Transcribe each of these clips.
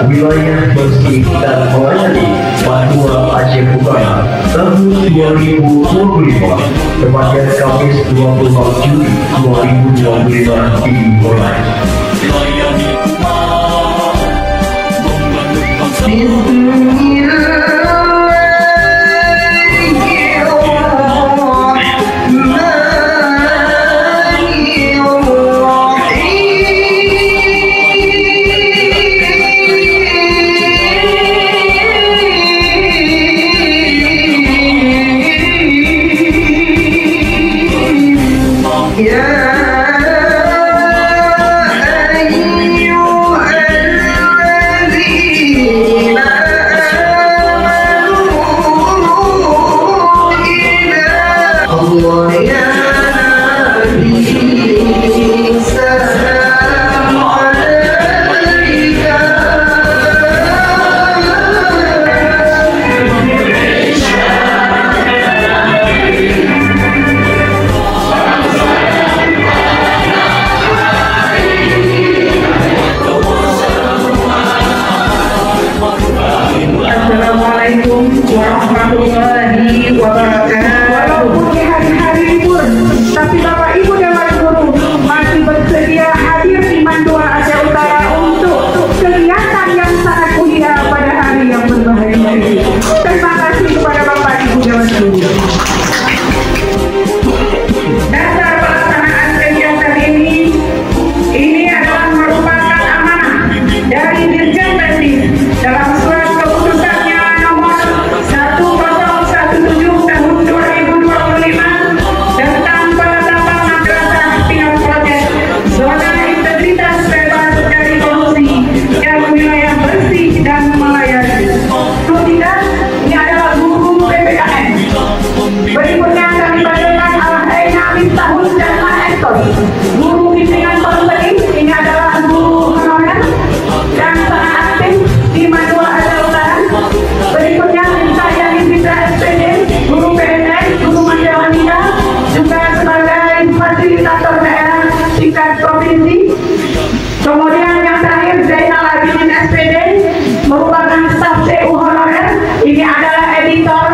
wilayah bersih dan melayani Madura Aceh Utara tahun 2025 tepatnya Kamis 24 Juli 2025 dimulai. Warahmatullahi wabarakatuh. Walaupun di hari-hari libur, tapi Bapak Ibu dan Guru masih bersedia hadir di Mandua Aceh Utara untuk kegiatan yang sangat mulia pada hari yang berbahagia ini. Terima kasih kepada Bapak Ibu dan Guru. Dasar pelaksanaan kegiatan ini adalah merupakan amanah dari Dirjen Teknis dalam surat keputusannya nomor 1017 tahun 2025 tentang penetapan madrasah pilot proyek zona integritas bebas dari polusi dan wilayah bersih dan melayani. Tidak, ini adalah guru PPKN. Berikutnya kami bacakan Al-Hayna Miftahul dan Maestor. Guru bimbingan politeknik ini adalah guru honorer dan sangat aktif di Madura Aceh Utara. Berikutnya saya Indra SPD, guru PNS, guru Mandalanika, juga sebagai fasilitator daerah tingkat provinsi. Kemudian yang terakhir Zainal Abidin SPD, merupakan staf CU honorer. Ini adalah editor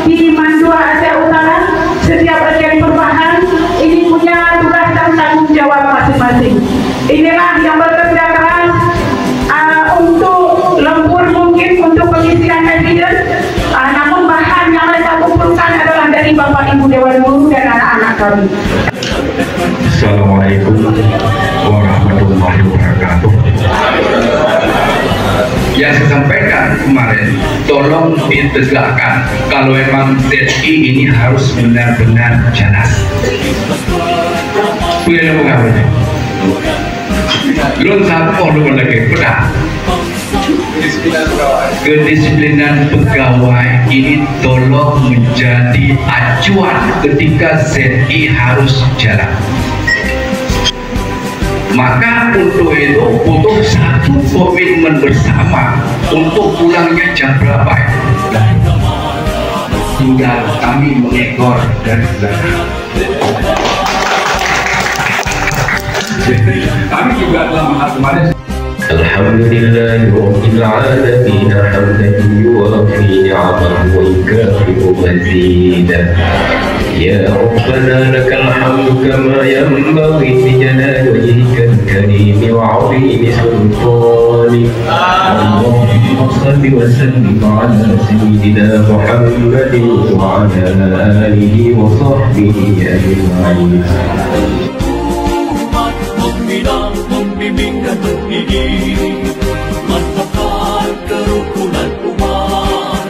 di Mandua Aceh Utara. Setiap bagian perubahan ini punya tugas dan tanggung jawab masing-masing. Inilah yang bekerja keras untuk lembur mungkin untuk pengisian evidence, namun bahan yang mereka kumpulkan adalah dari Bapak Ibu Dewan Guru dan anak-anak kami. Assalamualaikum warahmatullahi wabarakatuh. Yang saya sampaikan kemarin, tolong ditegakkan kalau memang ZI ini harus benar-benar jelas. Punya mengapa? Belum satu belum lagi pernah. Kedisiplinan pegawai ini tolong menjadi acuan ketika ZI harus jalan. Maka untuk itu butuh satu komitmen bersama untuk pulangnya jam berapa. Tinggal kami mengekor dari belakang. Kami juga dalam hal kemarin. Alhamdulillah Rabbil Alamin hamdan yuwafi ni'amahu wa yukafi'u mazidah. Ya Rabbana lakal hamdu kama yanbaghi li jalali wajhikal karim wa 'azimi sultanik. Allahumma shalli wa sallim ala sayyidina Muhammadin wa ala alihi wa sahbihi ajma'in. Membimbing dan mendidik, mantapkan kerukunan umat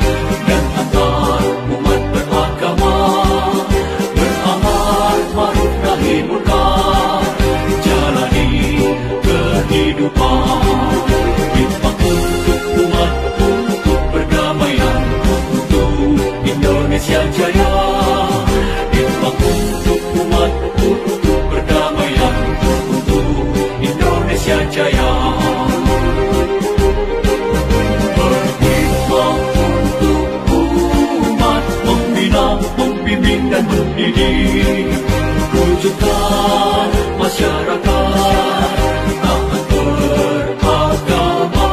dan antar umat beragama, beramal ma'ruf nahi munkar, jalani kehidupan, bimbang untuk umat, untuk perdamaian, untuk Indonesia jaya, bimbang untuk umat, untuk perdamaian, Indonesia jaya. Berbimbang untuk umat, membina, membimbing dan mendidik, wujudkan masyarakat taat beragama,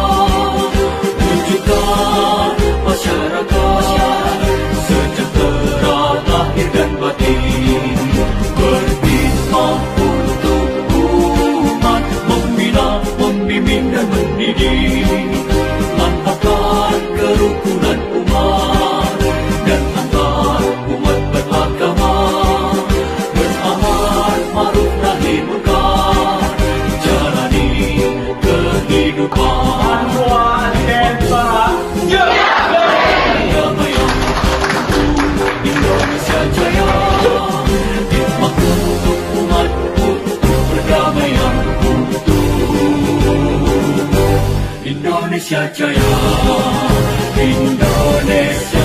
Indonesia Jaya, Indonesia